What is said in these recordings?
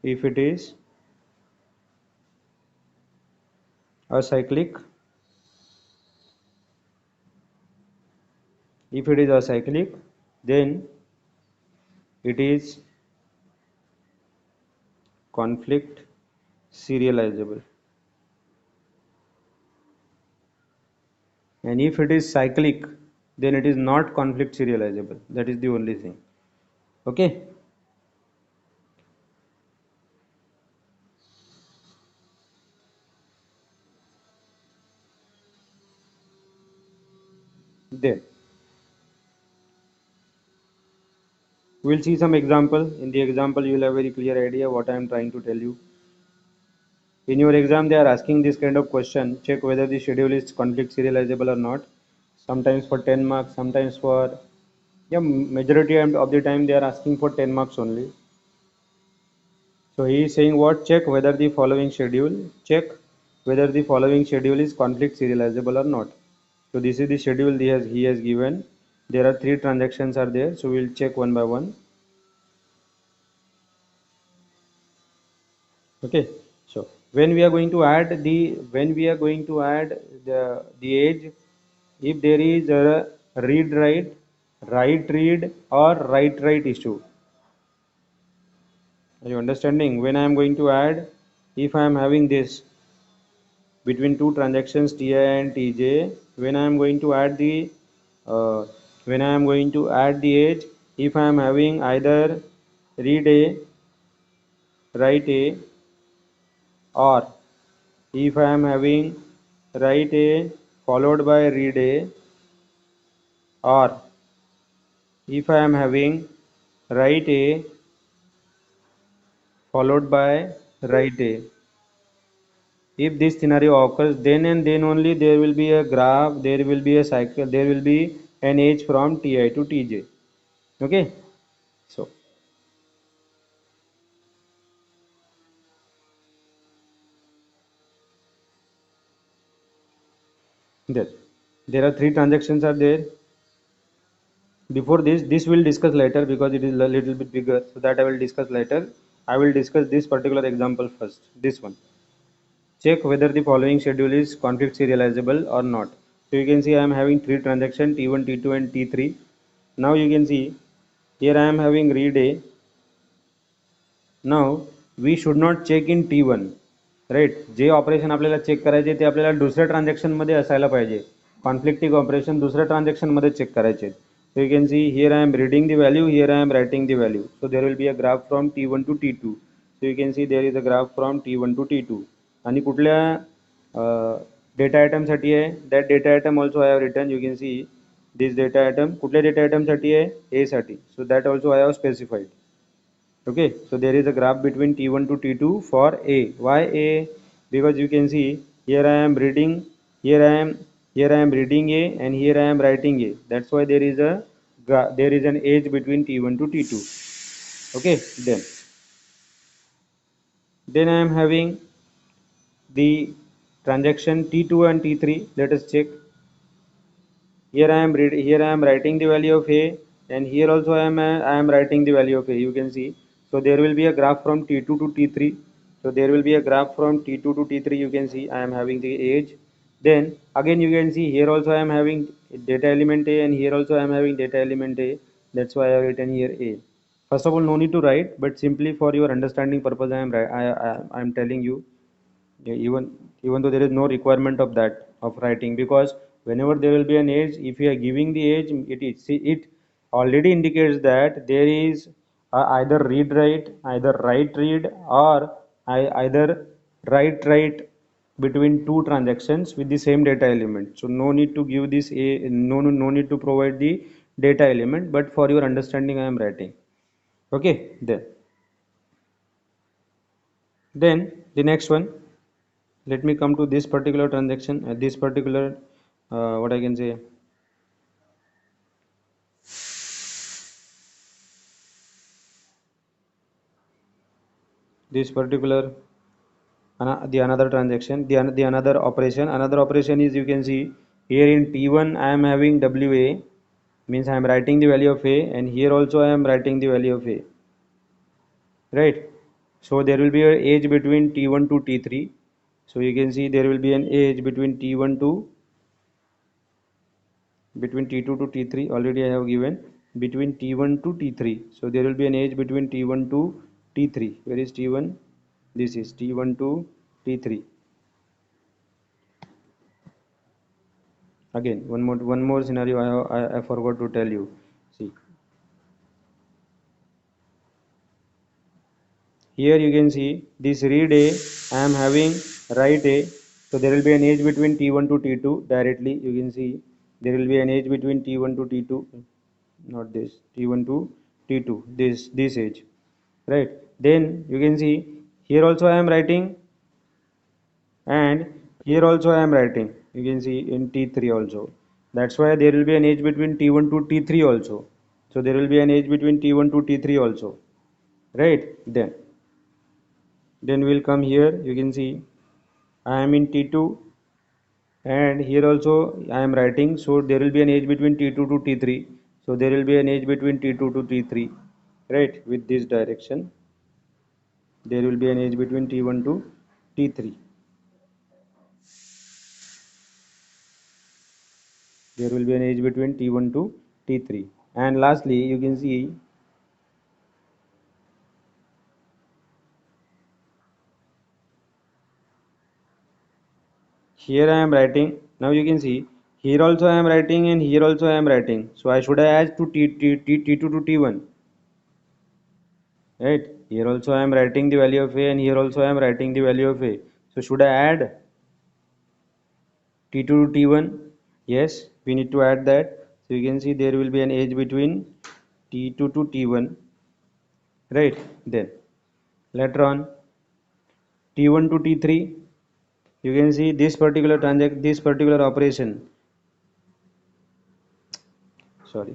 if it is acyclic, then it is conflict serializable, and if it is cyclic, then it is not conflict serializable. That is the only thing. Okay. Then we'll see some example. In the example, you will have a very clear idea what I am trying to tell you. In your exam, they are asking this kind of question: check whether the schedule is conflict serializable or not. Sometimes for 10 marks, sometimes for, yeah, majority of the time they are asking for 10 marks only. So he is saying what? Check whether the following schedule, check whether the following schedule is conflict serializable or not. So this is the schedule he has given. There are 3 transactions are there. So we'll check one by one. Okay. So when we are going to add the age, if there is a read write, write read, or write write issue. Are you understanding? When I am going to add, if I am having this between two transactions Ti and Tj, when I am going to add the uh, age, if I am having either read a, write a, or if I am having write a followed by read a, or if I am having write a followed by write a, if this scenario occurs, then and then only there will be a graph, there will be a cycle, there will be an age from Ti to Tj. Okay. So there there are 3 transactions are there. Before this will discuss later because it is a little bit bigger, so that I will discuss later. I will discuss this particular example first. This one, check whether the following schedule is conflict serializable or not. So you can see I am having 3 transactions, T1, T2 and T3. Now you can see here I am having read a. Now we should not check in T1, right. जे operation आपल्याला check करायचे ते आपल्याला दुसऱ्या ट्रान्झॅक्शनमध्ये असायला पाहिजे. Conflicting operation दुसऱ्या ट्रान्झॅक्शनमध्ये चेक करायचे. So you can see here I am reading the value, here I am writing the value. So there will be a graph from T1 to T2. So you can see there is a graph from T1 to T2. आणि कुठल्या data आयटमसाठी आहे, that data item also I have return. You can see this data item कुठल्या data आयटमसाठी आहे, A साठी. So that also I have specified. Okay, so there is a graph between T1 to T2 for A. Why A? Because you can see here I am reading, here I am reading A, and here I am writing A. That's why there is an age between T1 to T2. Okay, then I am having the transaction T2 and T3. Let us check. Here I am writing the value of A, and here also I am writing the value of A. You can see. So there will be a graph from T2 to T3. So there will be a graph from T2 to T3. You can see I am having the age. Then again you can see here also I am having data element A, and here also I am having data element A. That's why I have written here A. First of all, no need to write, but simply for your understanding purpose, I am telling you. Yeah, even though there is no requirement of that of writing, because whenever there will be an age, if you are giving the age, it already indicates that there is either read write, either write read, or either write write between two transactions with the same data element. So no need to give this a, no need to provide the data element, but for your understanding I am writing. Okay. Then the next one, let me come to this particular transaction, this particular what I can say, this particular the another transaction, the another operation is, you can see here in T1 I am having WA, means I am writing the value of A, and here also I am writing the value of A, right. So there will be an age between T1 to T3. So you can see there will be an age between T1 to between T2 to T3. Already I have given between T1 to T3. So there will be an age between T1 to T3. Where is T1? This is T1 to T3. Again, one more scenario I forgot to tell you. See, here you can see this read A, I am having write A. So there will be an age between T1 to T2 directly. You can see there will be an age between T1 to T2, not this, T1 to T2, this age, right? Then you can see here also I am writing, and here also I am writing. You can see in T3 also. That's why there will be an age between T1 to T3 also. So there will be an age between T1 to T3 also, right? Then we'll come here. You can see I am in T2, and here also I am writing. So there will be an age between T2 to T3. So there will be an age between T2 to T3, right? With this direction, there will be an age between T1 to T3. There will be an age between T1 to T3. And lastly, you can see here I am writing. Now you can see here also I am writing, and here also I am writing. So I should add to T2 to T1, right? Here also I am writing the value of A, and here also I am writing the value of A. So should I add T2 to T1? Yes, we need to add that. So you can see there will be an age between T2 to T1, right? Then later on T1 to T3, you can see this particular operation. Sorry,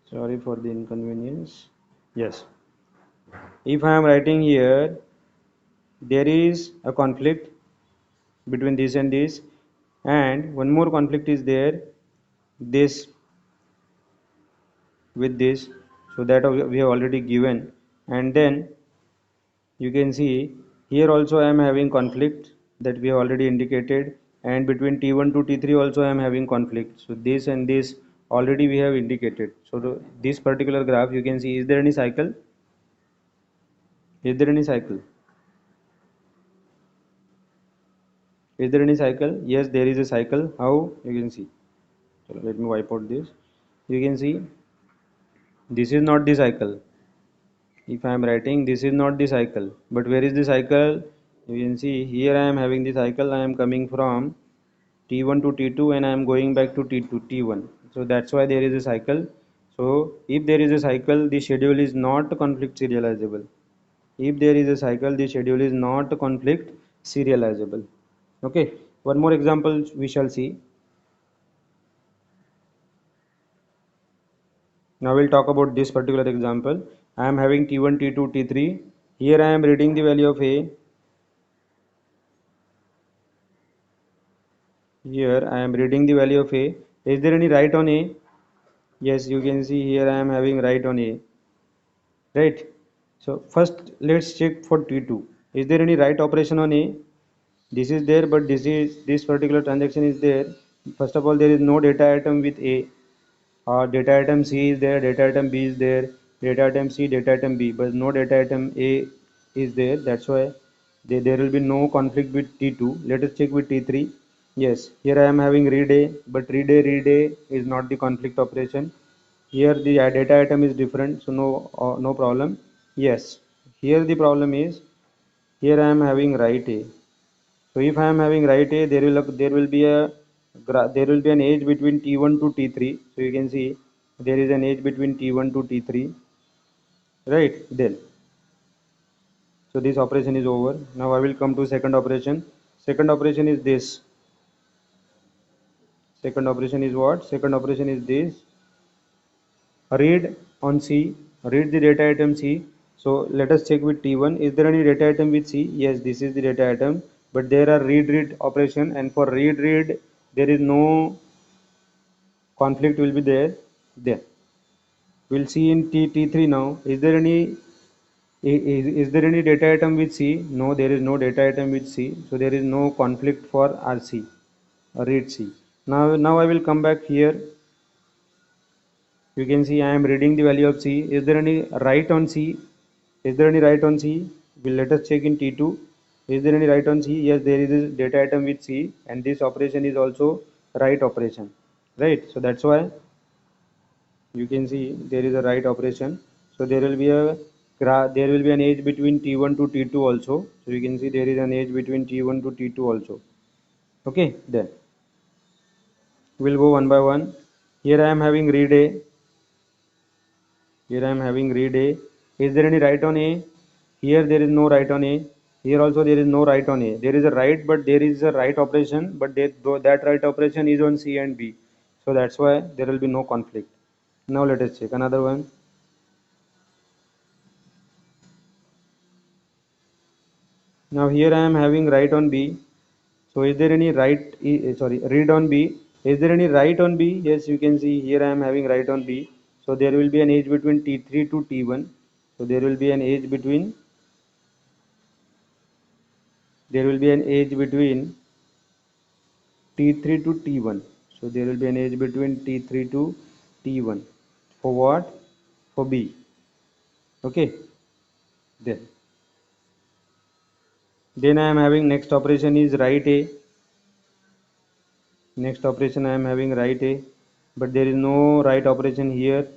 sorry for the inconvenience. Yes, if I am writing here, there is a conflict between this and this, and one more conflict is there, this with this. So that we have already given. And then you can see here also I am having conflict, that we have already indicated, and between T1 to T3 also I am having conflict. So this and this already we have indicated. So this particular graph, you can see, is there any cycle? Is there any cycle? Is there any cycle? Yes, there is a cycle. How? You can see. So let me wipe out this. You can see this is not the cycle. If I am writing, this is not the cycle. But where is the cycle? You can see here I am having the cycle. I am coming from T1 to T2, and I am going back to T2 T1. So that's why there is a cycle. So if there is a cycle, the schedule is not conflict serializable. If there is a cycle, the schedule is not conflict serializable. Okay, one more example we shall see. Now we'll talk about this particular example. I am having T1, T2, T3. Here I am reading the value of A. Here I am reading the value of A. Is there any write on A? Yes, you can see here I am having write on A. Right? So first let's check for T2. Is there any write operation on A? This is there, but this particular transaction is there. First of all, there is no data item with A. Data item C is there, data item B is there, data item C, data item B, but no data item A is there. That's why there will be no conflict with T2. Let us check with T3. Yes, here I am having read A, but read A is not the conflict operation. Here the data item is different, so no problem. Yes, here the problem is, here I am having write A. So if I am having write A, there will be an age between T1 to T3. So you can see there is an age between T1 to T3, right? Then so this operation is over. Now I will come to second operation. Second operation is this. Second operation is what? Second operation is this. Read on C. Read the data item C. So let us check with T1. Is there any data item with C? Yes, this is the data item. But there are read operation, and for read there is no conflict will be there. Then we'll see in T3 now. Is there any Is there any data item with C? No, there is no data item with C. So there is no conflict for RC, read C. Now I will come back here. You can see I am reading the value of C. Is there any write on C? Is there any write on C? Will let us check in T2. Is there any write on C? Yes, there is a data item with C, and this operation is also write operation, right? So that's why you can see there is a write operation. So there will be an edge between T1 to T2 also. So you can see there is an edge between T1 to T2 also. Okay, then we'll go one by one. Here I am having read A. Here I am having read A. Is there any write on A? Here there is no write on A. Here also there is no write on A. There is a write, but there is a write operation, but that write operation is on C and B. So that's why there will be no conflict. Now let us check another one. Now here I am having write on B. So is there any read on B? Is there any write on B? Yes, you can see here I am having write on B. So there will be an edge between T3 to T1. So there will be an edge between T3 to T1. So there will be an edge between T3 to T1. For what? For B. Okay. Then I am having next operation is write A. Next operation I am having write A, but there is no write operation here.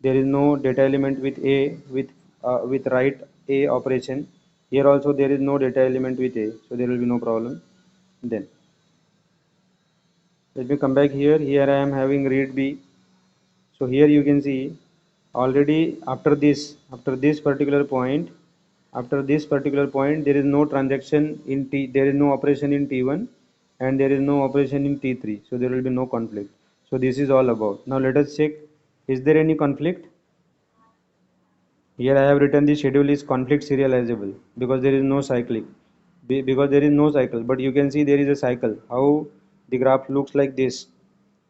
There is no data element with A with write A operation. Here also there is no data element with A, so there will be no problem. Then let me come back here. Here I am having read B. So here you can see already after this particular point there is no transaction in T, there is no operation in T1 and there is no operation in T3, so there will be no conflict. So this is all about. Now let us check, is there any conflict? Here I have written the schedule is conflict serializable because there is no cyclic, because there is no cycle, but you can see there is a cycle. How the graph looks like this.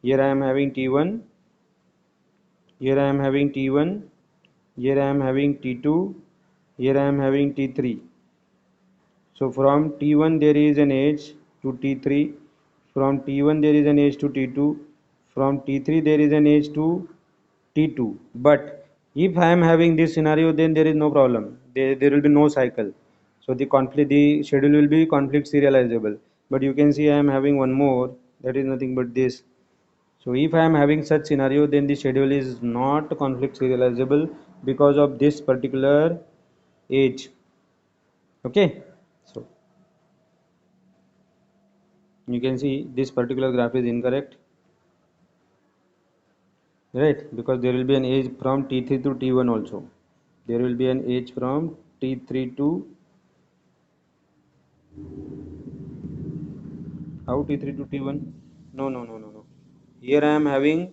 Here I am having T1, here I am having T1, here I am having T2, here I am having T3. So from T1 there is an edge to T3, from T1 there is an edge to T2, from T3 there is an edge to T2. But if I am having this scenario, then there is no problem. There will be no cycle. So the schedule will be conflict serializable. But you can see I am having one more, that is nothing but this. So if I am having such scenario, then the schedule is not conflict serializable because of this particular edge. Okay. So you can see this particular graph is incorrect, right? Because there will be an edge from T3 to T1 also. There will be an edge from T3 to how T3 to T1? No, no, no, no, no. Here I am having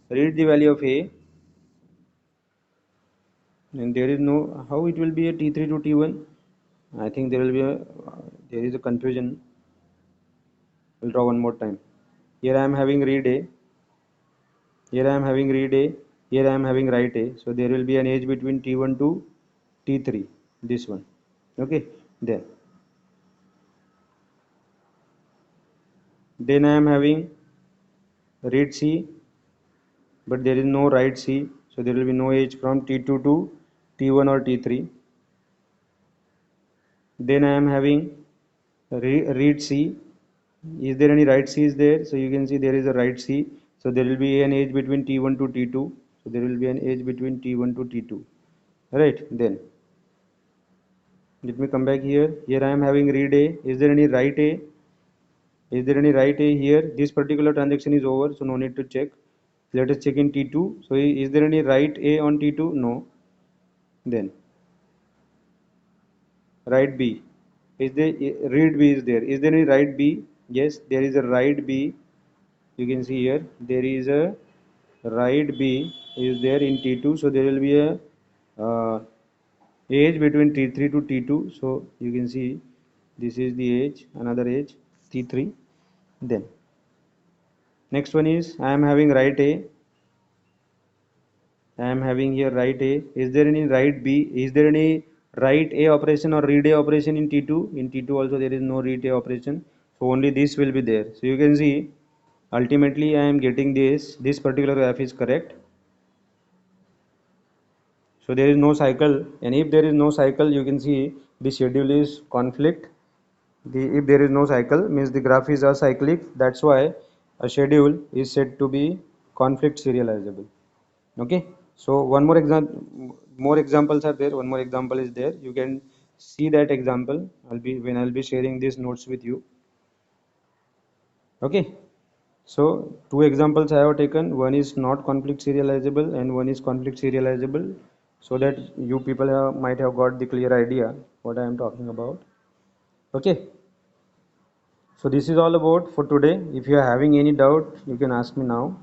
read the value of A, and there is no how it will be a T3 to T1. I think there will be a there is a confusion. We'll draw one more time. Here I am having read A. Here I am having read A. Here I am having write A. So there will be an edge between T1 to T3. This one. Okay. Then I am having read C, but there is no write C. So there will be no edge from T2 to T1 or T3. Then I am having read C. Is there any write C is there? So you can see there is a write C. So there will be an edge between T1 to T2. So there will be an edge between T1 to T2. Right. Then let me come back here. Here I am having read A. Is there any write A? Is there any write A here? This particular transaction is over, so no need to check. Let us check in T2. So is there any write A on T2? No. Then write B. Is there read B is there? Is there any write B? Yes, there is a write B. You can see here there is a write B is there in T2. So there will be a edge between T3 to T2. So you can see this is the edge, another edge T3. Then next one is I am having write A, I am having here write A. Is there any write B? Is there any write A operation or read A operation in T2? In T2 also there is no read A operation. So only this will be there. So you can see ultimately I am getting this. This particular graph is correct. So there is no cycle, and if there is no cycle, you can see the schedule is conflict. If there is no cycle means the graph is acyclic. That's why a schedule is said to be conflict serializable. Okay, so one more example, more examples are there. One more example is there. You can see that example. I'll be sharing these notes with you. Okay, so two examples I have taken. One is not conflict serializable and one is conflict serializable, so that you people might have got the clear idea what I am talking about. Okay, so this is all about for today. If you are having any doubt, you can ask me now.